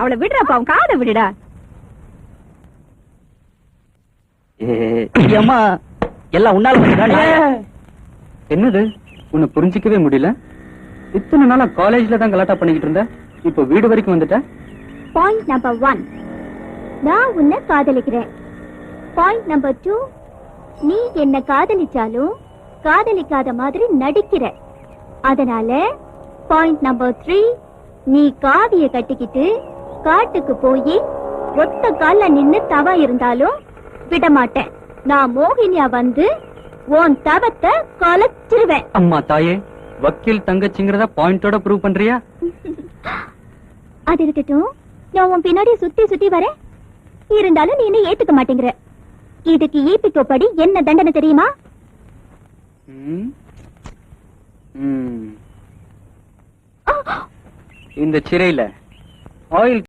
அவளை விடுறாப்பா, அவன் காதை விடுடா. அம்மா எல்லாம் உன்னால என்னது உன்னை புரிஞ்சிக்கவே முடியல. இத்தனை நாளா காலேஜ்ல தான் கலாட்டா பண்ணிக்கிட்டு இருந்த, இப்ப வீடு வரைக்கும் வந்துட்ட. பாயிண்ட் நம்பர் 1, நான் உன்னை காதலிக்கிறேன். பாயிண்ட் நம்பர் 2, நீ என்ன காதலிச்சாலும் காதலிக்காத மாதிரி நடிக்கிற. அதனால பாயிண்ட் நம்பர் 3, நீ காவிய கட்டிக்கிட்டு காட்டுக்கு போய் ஒத்த கால்ல நின்னு தவ இருந்தாலும் விட மாட்டேன். நான் மோகினியா வந்து உன் தவத்தை கலைச்சிருவேன். அம்மா தாயே, வக்கீல் தங்கச்சிங்கிறத பாயிண்டோட ப்ரூவ் பண்றியா? அது இருக்கட்டும், நான் உன் பின்னாடி சுத்தி சுத்தி வரேன், இருந்தாலும் நீ என்ன ஏத்துக்க மாட்டேங்கிற. இதுக்கு ஈபிகோ படி என்ன தண்டனை தெரியுமா? இந்த சிறையில ஆயில்